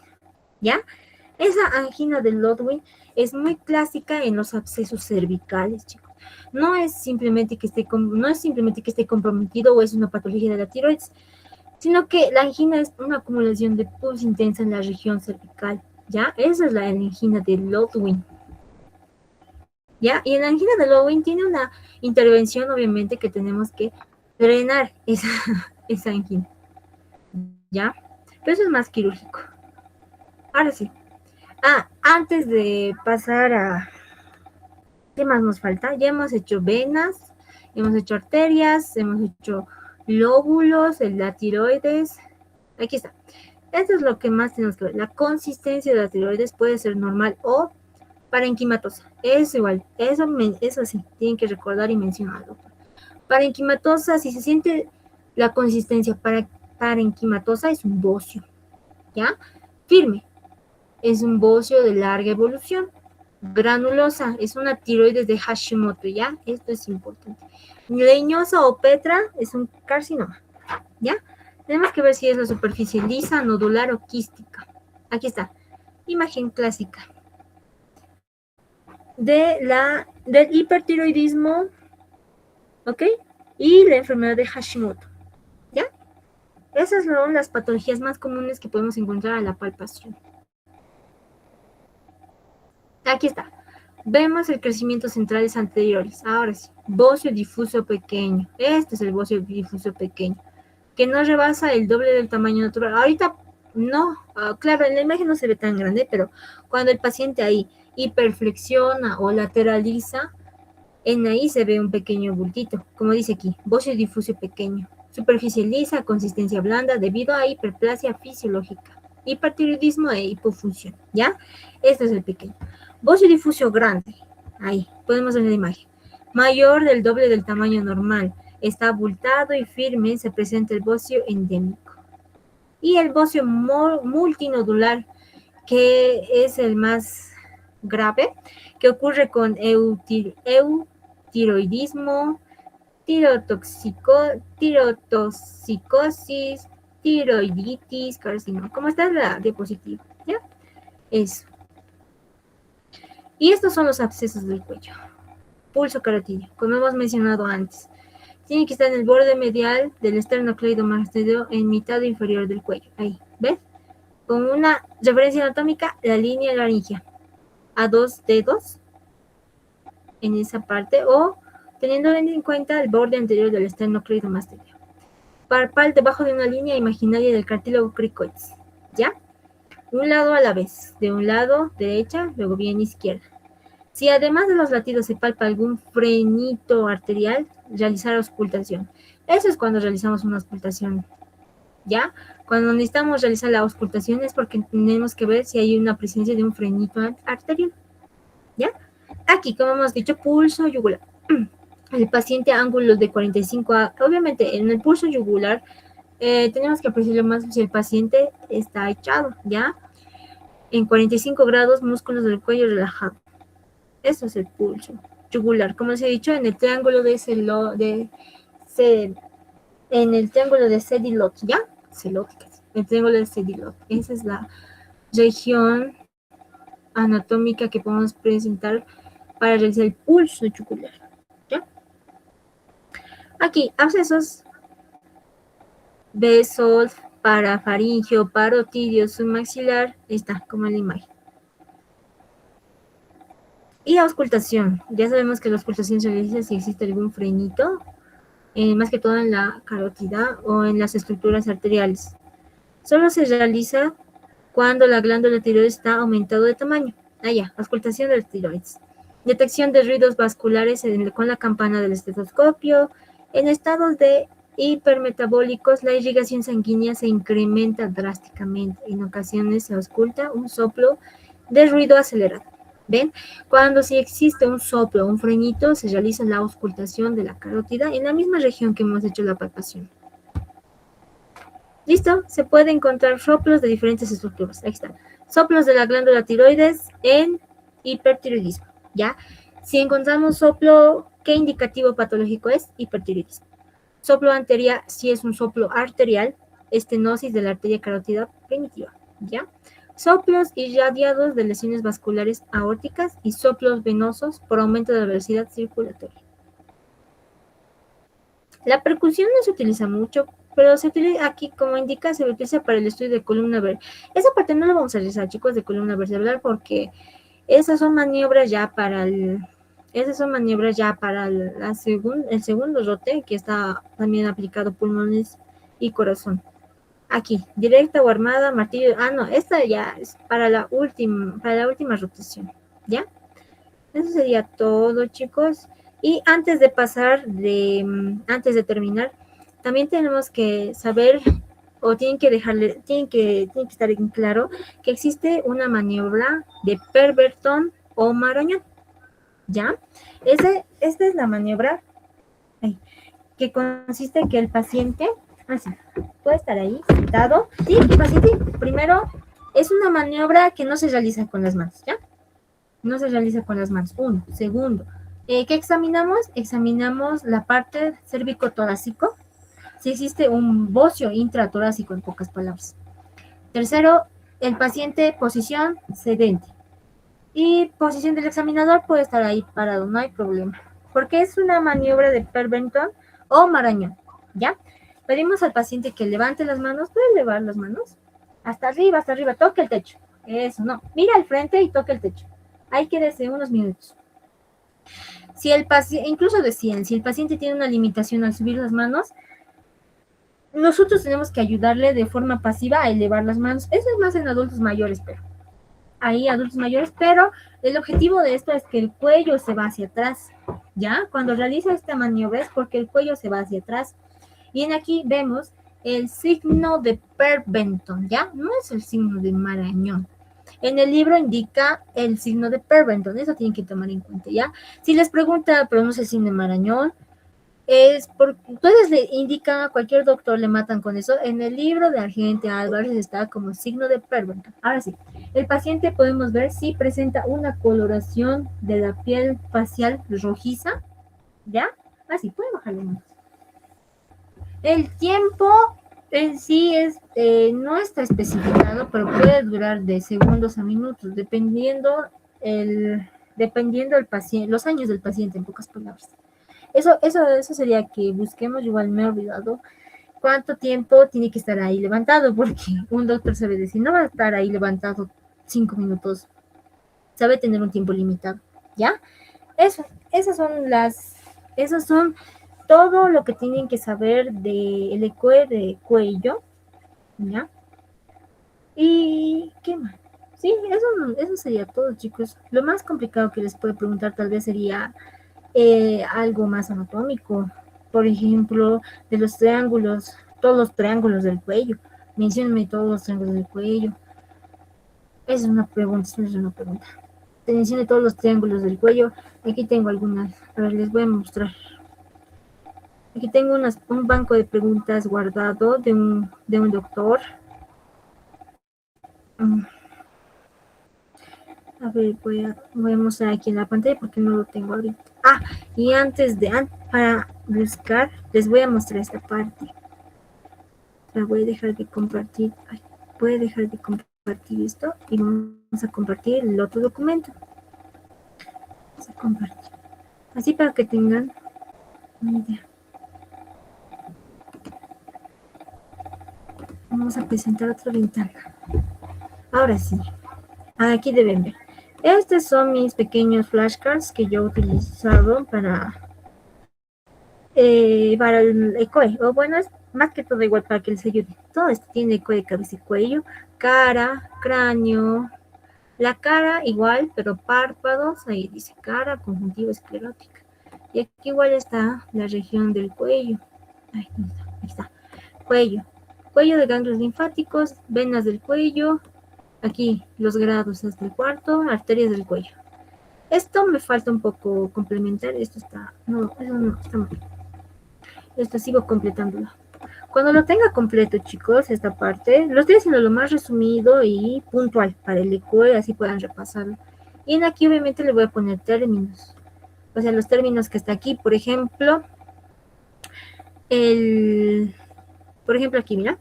¿ya? Esa angina de Lodwin es muy clásica en los abscesos cervicales, chicos. No es simplemente que esté comprometido o es una patología de la tiroides, sino que la angina es una acumulación de pus intensa en la región cervical, ¿ya? Esa es la angina de Lodwin, ¿ya? Y en la angina de Lodwin tiene una intervención, obviamente, que tenemos que drenar esa angina, ¿ya? Pero eso es más quirúrgico. Ahora sí. Antes de pasar a... ¿Qué más nos falta? Ya hemos hecho venas, hemos hecho arterias, hemos hecho lóbulos, la tiroides. Aquí está. Esto es lo que más tenemos que ver. La consistencia de la tiroides puede ser normal o parenquimatosa. Es igual. Eso sí, tienen que recordar y mencionarlo. Parenquimatosa, si se siente la consistencia parenquimatosa, es un bocio. ¿Ya? Firme. Es un bocio de larga evolución. Granulosa, es una tiroides de Hashimoto, ¿ya? Esto es importante. Leñosa o petra es un carcinoma, ¿ya? Tenemos que ver si es la superficie lisa, nodular o quística. Aquí está, imagen clásica del hipertiroidismo, ¿ok? Y la enfermedad de Hashimoto, ¿ya? Esas son las patologías más comunes que podemos encontrar a la palpación. Aquí está. Vemos el crecimiento centrales anteriores. Ahora sí, bocio difuso pequeño. Este es el bocio difuso pequeño, que no rebasa el doble del tamaño natural. Ahorita no, claro, en la imagen no se ve tan grande, pero cuando el paciente ahí hiperflexiona o lateraliza, en ahí se ve un pequeño bultito, como dice aquí, bocio difuso pequeño. Superficie lisa, consistencia blanda, debido a hiperplasia fisiológica, hipertiroidismo e hipofunción, ¿ya? Este es el pequeño. Bocio difuso grande, ahí, podemos ver la imagen. Mayor del doble del tamaño normal, está abultado y firme, se presenta el bocio endémico. Y el bocio multinodular, que es el más grave, que ocurre con eutiroidismo, tirotoxicosis, tiroiditis, carcinoma. ¿Cómo está la diapositiva? ¿Ya? Eso. Y estos son los abscesos del cuello. Pulso carotídeo, como hemos mencionado antes. Tiene que estar en el borde medial del esternocleidomastoideo en mitad inferior del cuello. Ahí, ¿ves? Con una referencia anatómica, la línea laringea. A 2 dedos en esa parte, o teniendo en cuenta el borde anterior del esternocleidomastoideo. Parpal debajo de una línea imaginaria del cartílago cricoides. ¿Ya? Un lado a la vez. De un lado, derecha, luego bien izquierda. Si además de los latidos se palpa algún frenito arterial, realizar auscultación. Eso es cuando realizamos una auscultación, ¿ya? Cuando necesitamos realizar la auscultación es porque tenemos que ver si hay una presencia de un frenito arterial, ¿ya? Aquí, como hemos dicho, pulso yugular. El paciente ángulos de 45 a... Obviamente, en el pulso yugular tenemos que apreciarlo más si el paciente está echado, ¿ya? En 45 grados, músculos del cuello relajados. Eso es el pulso yugular. Como les he dicho, en el triángulo en el triángulo de Sedilot, ¿ya? El triángulo de Sedilot. Esa es la región anatómica que podemos presentar para realizar el pulso yugular, ¿ya? Aquí, abscesos, besos, parafaringio, parotidio, submaxilar, está como en la imagen. Y auscultación. Ya sabemos que la auscultación se realiza si existe algún frenito, más que todo en la carótida o en las estructuras arteriales. Solo se realiza cuando la glándula tiroides está aumentado de tamaño. Auscultación de la tiroides. Detección de ruidos vasculares con la campana del estetoscopio. En estados de hipermetabólicos, la irrigación sanguínea se incrementa drásticamente. En ocasiones se ausculta un soplo de ruido acelerado. ¿Ven? Cuando si existe un soplo o un freñito, se realiza la auscultación de la carótida en la misma región que hemos hecho la palpación. ¿Listo? Se puede encontrar soplos de diferentes estructuras. Ahí están. Soplos de la glándula tiroides en hipertiroidismo, ¿ya? Si encontramos soplo, ¿qué indicativo patológico es? Hipertiroidismo. Soplo anterior, si es un soplo arterial, estenosis de la arteria carótida primitiva, ¿ya? Soplos irradiados de lesiones vasculares aórticas y soplos venosos por aumento de la velocidad circulatoria. La percusión no se utiliza mucho, pero se utiliza aquí, como indica, se utiliza para el estudio de columna vertebral. Esa parte no la vamos a realizar, chicos, de columna vertebral, porque esas son maniobras ya para el segundo rote, que está también aplicado pulmones y corazón. Aquí, directa o armada, martillo. Ah, no, esta ya es para la última rotación, ¿ya? Eso sería todo, chicos. Y antes de terminar, también tenemos que saber, o tienen que estar en claro, que existe una maniobra de Pemberton o Marañón, ¿ya? Esta es la maniobra que consiste en que el paciente, así, puede estar ahí, sentado. Sí, el paciente, primero, es una maniobra que no se realiza con las manos, ¿ya? No se realiza con las manos. Uno. Segundo, ¿qué examinamos? Examinamos la parte cérvico-torácico, si existe un bocio intratorácico, en pocas palabras. Tercero, el paciente, posición sedente. Y posición del examinador puede estar ahí parado, no hay problema. Porque es una maniobra de Pemberton o Marañón, ¿ya? Pedimos al paciente que levante las manos. ¿Puede elevar las manos? Hasta arriba, toque el techo. Eso, no. Mira al frente y toque el techo. Ahí quédese unos minutos. Si el paciente, incluso decían, si el paciente tiene una limitación al subir las manos, nosotros tenemos que ayudarle de forma pasiva a elevar las manos. Eso es más en adultos mayores, pero el objetivo de esto es que el cuello se va hacia atrás, ¿ya? Cuando realiza esta maniobra es porque el cuello se va hacia atrás. Y en aquí vemos el signo de Pemberton, ¿ya? No es el signo de Marañón. En el libro indica el signo de Pemberton, eso tienen que tomar en cuenta, ¿ya? Si les pregunta, pero no sé el signo de Marañón, entonces le indica a cualquier doctor, le matan con eso. En el libro de Argente Álvarez está como signo de Pemberton. Ahora sí, el paciente podemos ver si presenta una coloración de la piel facial rojiza, ¿ya? Así, puede bajarle más. El tiempo en sí no está especificado, pero puede durar de segundos a minutos, dependiendo el paciente, los años del paciente, en pocas palabras. Eso sería que busquemos, igual me he olvidado, cuánto tiempo tiene que estar ahí levantado, porque un doctor sabe decir, no va a estar ahí levantado 5 minutos, sabe tener un tiempo limitado, ¿ya? Esas son todo lo que tienen que saber del eco de cuello, ¿ya? ¿Y qué más? Sí, eso sería todo, chicos. Lo más complicado que les puedo preguntar tal vez sería algo más anatómico, por ejemplo, de los triángulos, todos los triángulos del cuello. Menciónenme todos los triángulos del cuello. Esa es una pregunta, Te mencioné todos los triángulos del cuello. Aquí tengo algunas, a ver, les voy a mostrar. Aquí tengo un banco de preguntas guardado de un doctor. A ver, voy a mostrar aquí en la pantalla porque no lo tengo ahorita. Y para buscar, les voy a mostrar esta parte. La voy a dejar de compartir. Voy a dejar de compartir esto y vamos a compartir el otro documento. Vamos a compartir. Así para que tengan una idea. Vamos a presentar otra ventana. Ahora sí. Aquí deben ver. Estos son mis pequeños flashcards que yo he utilizado para el ECOE. O bueno, es más que todo igual para que les ayude. Todo esto tiene ECOE de cabeza y cuello, cara, cráneo. La cara igual, pero párpados. Ahí dice cara, conjuntiva esclerótica. Y aquí igual está la región del cuello. Ahí está. Cuello. Cuello de ganglios linfáticos, venas del cuello. Aquí los grados hasta el cuarto, arterias del cuello. Esto me falta un poco complementar. Esto está, no, eso no, está mal. Esto sigo completándolo. Cuando lo tenga completo, chicos, esta parte, lo estoy haciendo lo más resumido y puntual para el eco y así puedan repasarlo. Y en aquí obviamente le voy a poner términos. O sea, los términos que está aquí, por ejemplo, aquí, mira,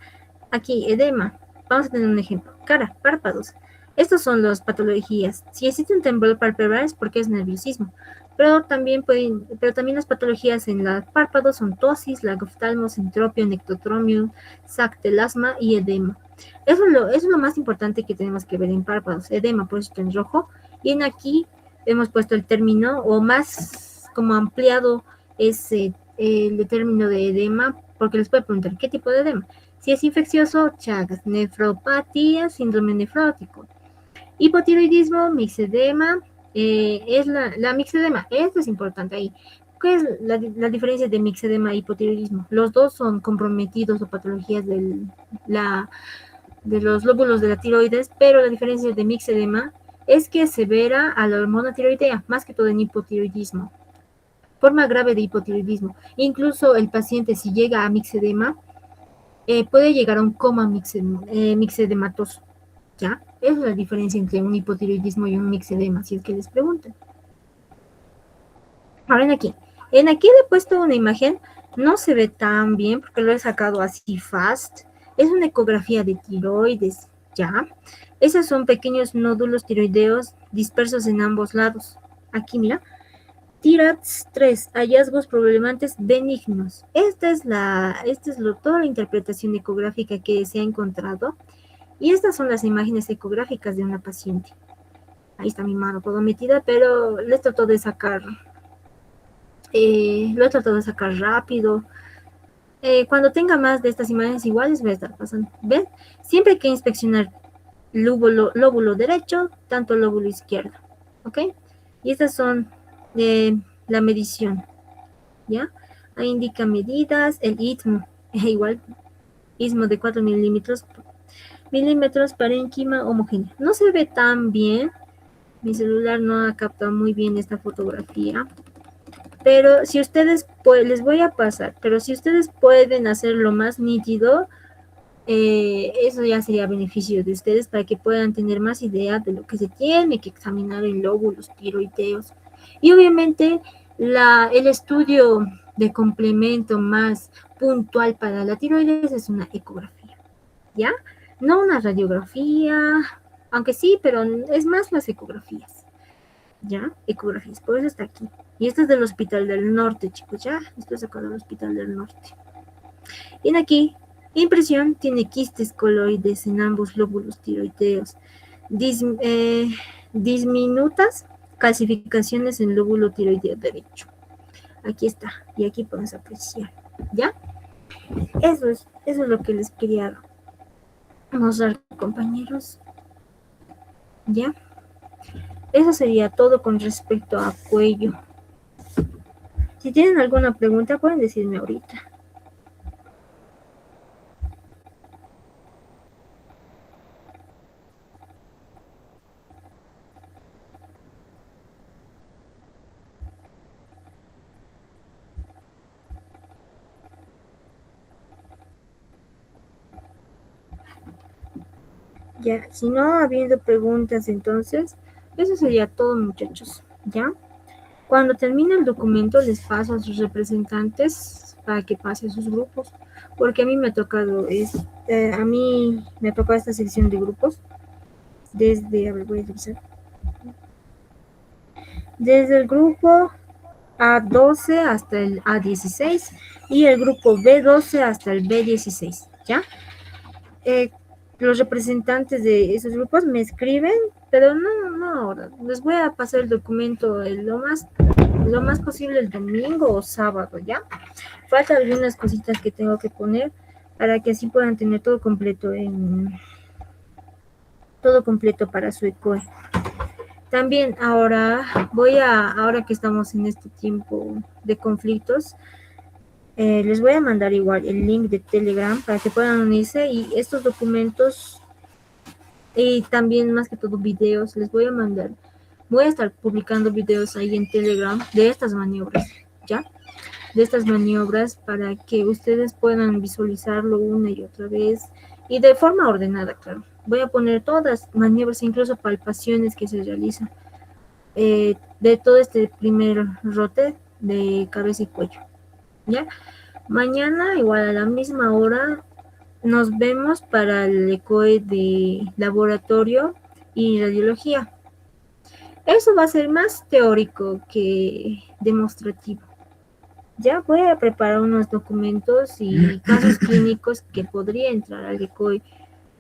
aquí, edema. Vamos a tener un ejemplo. Cara, párpados. Estos son las patologías. Si existe un temblor palpebral es porque es nerviosismo. Pero también las patologías en los párpados son tosis, lagoftalmos, entropio, nectotromio, sactelasma y edema. Eso es lo más importante que tenemos que ver en párpados. Edema, por eso está en rojo. Y en aquí hemos puesto el término, o más como ampliado ese el término de edema, porque les puede preguntar qué tipo de edema. Si es infeccioso, Chagas, nefropatía, síndrome nefrótico. Hipotiroidismo, mixedema, es la mixedema, esto es importante ahí. ¿Qué es la diferencia de mixedema e hipotiroidismo? Los dos son comprometidos o patologías de los lóbulos de la tiroides, pero la diferencia de mixedema es que es severa a la hormona tiroidea, más que todo en hipotiroidismo. Forma grave de hipotiroidismo. Incluso el paciente, si llega a mixedema, puede llegar a un coma mixedematoso, ¿ya? Esa es la diferencia entre un hipotiroidismo y un mixedema, si es que les preguntan. Ahora en aquí le he puesto una imagen, no se ve tan bien porque lo he sacado así fast. Es una ecografía de tiroides, ¿ya? Esos son pequeños nódulos tiroideos dispersos en ambos lados. Aquí, mira. TIRATS 3, hallazgos problemáticos benignos. Esta es toda la interpretación ecográfica que se ha encontrado. Y estas son las imágenes ecográficas de una paciente. Ahí está mi mano toda metida, pero lo he tratado de sacar rápido. Cuando tenga más de estas imágenes iguales voy a estar pasando. ¿Ven? Siempre hay que inspeccionar lóbulo derecho, tanto lóbulo izquierdo. ¿Ok? Y estas son la medición. ¿Ya? Ahí indica medidas, el istmo, igual, istmo de 4 milímetros parénquima homogénea. No se ve tan bien, mi celular no ha captado muy bien esta fotografía, pero si ustedes les voy a pasar, pero si ustedes pueden hacerlo más nítido, eso ya sería beneficio de ustedes para que puedan tener más idea de lo que se tiene que examinar en lóbulos tiroideos. Y obviamente el estudio de complemento más puntual para la tiroides es una ecografía, ¿ya? No una radiografía, aunque sí, pero es más las ecografías, ¿ya? Ecografías, por eso está aquí. Y esto es del Hospital del Norte, chicos, ¿ya? Esto es acá del Hospital del Norte. Y aquí, impresión, tiene quistes coloides en ambos lóbulos tiroideos. Disminutas calcificaciones en lóbulo tiroideo derecho. Aquí está, y aquí podemos apreciar, ¿ya? Eso es lo que les quería mostrar, compañeros, ¿ya? Eso sería todo con respecto a cuello. Si tienen alguna pregunta, pueden decirme ahorita. Ya, si no habiendo preguntas, entonces, eso sería todo, muchachos, ¿ya? Cuando termine el documento, les paso a sus representantes para que pase a sus grupos, porque a mí me ha tocado, esta sección de grupos, voy a revisar, desde el grupo A12 hasta el A16 y el grupo B12 hasta el B16, ¿ya? Los representantes de esos grupos me escriben, pero no ahora. Les voy a pasar el documento lo más posible el domingo o sábado, ¿ya? Faltan algunas cositas que tengo que poner para que así puedan tener todo completo para su ECOE. También ahora que estamos en este tiempo de conflictos, les voy a mandar igual el link de Telegram para que puedan unirse y estos documentos y también más que todo videos les voy a mandar Voy a estar publicando videos ahí en Telegram de estas maniobras, ¿ya? De estas maniobras para que ustedes puedan visualizarlo una y otra vez y de forma ordenada, claro. Voy a poner todas las maniobras, incluso palpaciones que se realizan de todo este primer rote de cabeza y cuello, ¿ya? Mañana, igual a la misma hora, nos vemos para el ECOE de laboratorio y radiología. Eso va a ser más teórico que demostrativo. Ya voy a preparar unos documentos y casos clínicos que podría entrar al ECOE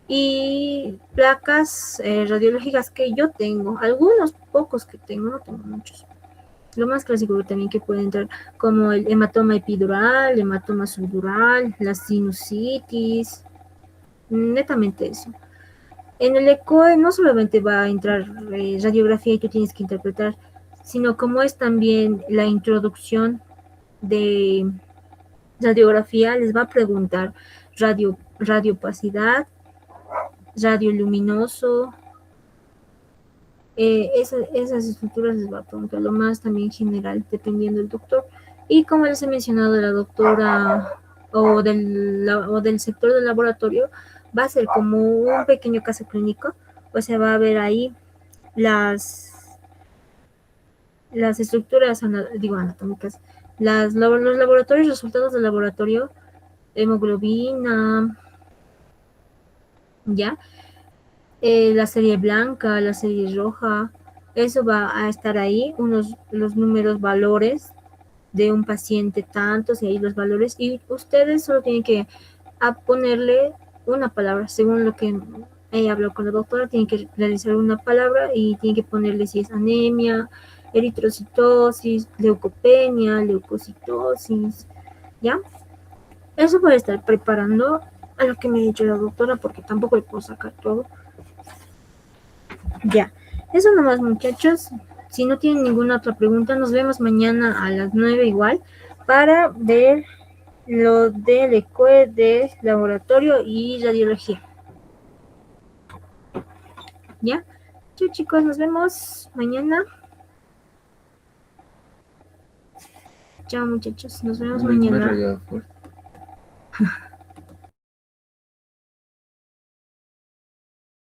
y placas radiológicas que yo tengo, algunos pocos que tengo, no tengo muchos. Lo más clásico también que puede entrar, como el hematoma epidural, hematoma subdural, la sinusitis, netamente eso. En el ECOE no solamente va a entrar radiografía y tú tienes que interpretar, sino como es también la introducción de radiografía, les va a preguntar radiopacidad, radioluminoso, esas estructuras les va a preguntar lo más también general, dependiendo del doctor. Y como les he mencionado, la doctora o del sector del laboratorio va a ser como un pequeño caso clínico, o sea, va a ver ahí las, las estructuras, digo, anatómicas, los laboratorios, resultados del laboratorio, hemoglobina, ¿ya? La serie blanca, la serie roja, eso va a estar ahí, los números, valores de un paciente, tantos, y ahí los valores, y ustedes solo tienen que ponerle una palabra, según lo que ella habló con la doctora, tienen que realizar una palabra y tienen que ponerle si es anemia, eritrocitosis, leucopenia, leucocitosis, ¿ya? Eso voy a estar preparando a lo que me ha dicho la doctora, porque tampoco le puedo sacar todo. Ya, eso nomás muchachos. Si no tienen ninguna otra pregunta, nos vemos mañana a las 9 igual para ver lo del ECOE de laboratorio y radiología. ¿Ya? Chao chicos, nos vemos mañana. Chao muchachos, nos vemos mañana.